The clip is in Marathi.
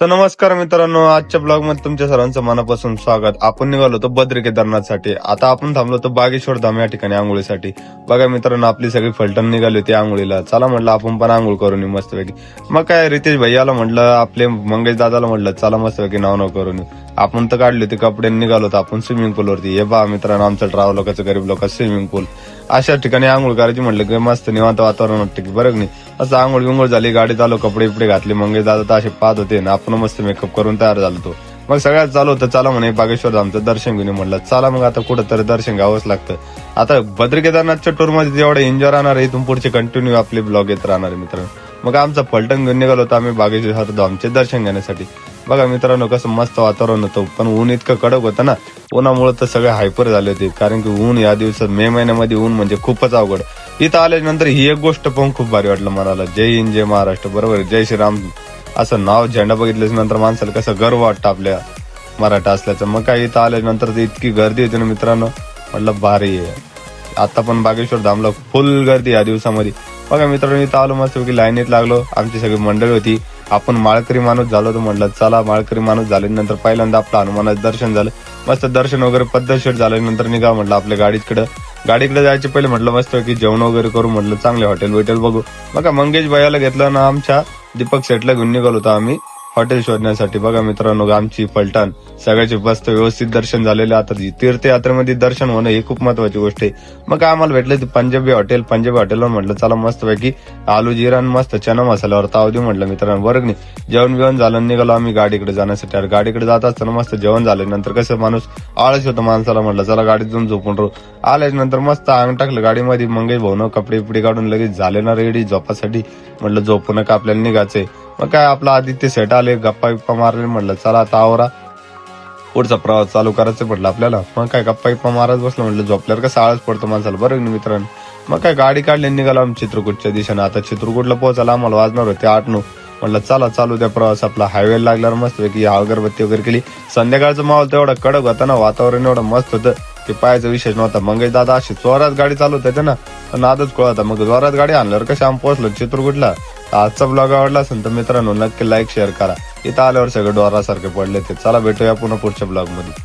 तर नमस्कार मित्रांनो, आजच्या ब्लॉग मध्ये तुमच्या सर्वांचं मनापासून स्वागत. आपण निघालो होतो बद्री केदारनाथसाठी. आता आपण थांबलो होतो बागेश्वर धाम या ठिकाणी आंघोळीसाठी. बघा मित्रांनो, आपली सगळी फलटण निघाली होती आंघोळीला. चला म्हटलं आपण पण आंघोळ करून येऊ मस्तपैकी. मग काय रितेश भैयाला म्हटलं, आपले मंगेश दादाला म्हटलं चला मस्तपैकी नाव करून येऊ. आपण तर काढली होती कपडे, निघालो होतो आपण स्विमिंग पूलवरती. हे बा मित्रांनो, आमचं ट्रॅव्हल लोकांचं गरीब लोकांचं स्विमिंग पूल. अशा ठिकाणी आंघोळ करायची म्हटलं की मस्त निवांत वातावरण वाटतं की बरं नाही. असं आंघोळ विंघोळ झाली, गाडीत आलो, कपडे बिपडे घातले. मंगेश दादा तर असे पाहत होते ना, आपण मस्त मेकअप करून तयार झालो होतो. मग सगळ्यात चालू होतं, चला म्हणे बागेश्वर धामचं दर्शन घेऊन म्हटलं चला. मग आता कुठं तरी दर्शन घ्यावंच लागतं. आता बद्री केदारनाथच्या टूर मध्ये जेवढं एन्जॉय राहणार आहे, इथून पुढचे कंटिन्यू आपले ब्लॉग येत राहणार आहे मित्रांनो. मग आमचा फलटण घेऊन निघालो होतो आम्ही बागेश्वर धामचे दर्शन घेण्यासाठी. बघा मित्रांनो, कसं मस्त वातावरण होतं, पण ऊन इतकं कडक होतं ना, उन्हामुळे तर सगळे हायपर झाले होते. कारण की ऊन या दिवसात मे महिन्यामध्ये ऊन म्हणजे खूपच अवघड. इथं आल्यानंतर ही एक गोष्ट पण खूप भारी वाटलं मनाला. जय हिंद जय महाराष्ट्र, बरोबर, जय श्रीराम असं नाव झेंडा बघितल्याच्या नंतर माणसाला कसं गर्व वाटतं आपल्या मराठा असल्याचं. मग काय इथं आल्यानंतर इतकी गर्दी होती ना मित्रांनो, म्हटलं भारी आहे. आता पण बागेश्वर धामला फुल गर्दी या दिवसामध्ये. बघा मित्रांनो, इथं आलो मस्त की लाईनीत लागलो, आमची सगळी मंडळी होती. आपण माळकरी माणूस झालो तर म्हटलं चला माळकरी माणूस झाल्यानंतर पहिल्यांदा आपलं हनुमानाचं दर्शन झालं. मस्त दर्शन वगैरे पद्धतशीर झाल्यानंतर निघा म्हटलं आपल्या गाडीकडे जायचे पहिले म्हटलं मस्त की जेवण वगैरे करू, म्हटलं चांगले हॉटेल बघू. बघा मंगेश भैयाला घेतलं ना, आमच्या दीपक सेटला घेऊन निघालो होतो आम्ही हॉटेल शोधण्यासाठी. बघा मित्रांनो, आमची फलटण सगळ्याचे मस्त व्यवस्थित दर्शन झालेले. आता तीर्थयात्रेमध्ये दर्शन होणं ही खूप महत्वाची गोष्ट आहे. मग आम्हाला भेटलं ते पंजाबी हॉटेलवर म्हटलं चला मस्तपैकी आलू जिरा आणि मस्त चना मसाल्यावर ताव देऊ म्हटलं मित्रांनो. बरं नाही, जेवण बिवण झालं, निघालो आम्ही गाडीकडे जाण्यासाठी. अरे गाडीकडे जात असताना मस्त जेवण झाल्यानंतर कसं माणूस आळस होतं माणसाला, म्हटलं चला गाडीत जाऊन झोपून राहू. आल्यानंतर मस्त अंग टाकलं गाडीमध्ये. मंगेश भाऊन कपडे बिपडे काढून लगेच झाले ना रेडी झोपासाठी. म्हटलं झोपू नका, आपल्याला निघायचंय. मग काय आपला आदित्य सेट आले, गप्पा बिप्पा मारले. म्हटलं चला आता आवरा, पुढचा प्रवास चालू करायचं म्हटलं आपल्याला. मग काय गप्पा बिप्पा मारत बसलं, म्हटलं झोपल्यावर कसं आळस पडतो माणसाला, बरं नाही मित्रांनो. मग काय गाडी काढली, निघालो आम्ही चित्रकूटच्या दिशेनं. आता चित्रकूटला पोहोचायला आम्हाला वाजणार होते 8-9. म्हटलं चला चालू द्या प्रवास आपला. हायवे लागल्यावर मस्त की अगरबत्ती वगैरे केली. संध्याकाळचं माहोल तर एवढा कडक होता ना, वातावरण एवढं मस्त होतं की पाहायचा विशेष नव्हता. मंगेश दादा अशी जोरात गाडी चालवत होते ना, नादच कळत होता. मग जोरात गाडी आणल्यावर कशी आम्ही पोहोचलो चित्रकूटला. आजचा ब्लॉग आवडला असेल तर मित्रांनो नक्की लाईक शेअर करा. इथं आल्यावर सगळे डोरासारखे पडले ते. चला भेटूया पुन्हा पुढच्या ब्लॉग मध्ये.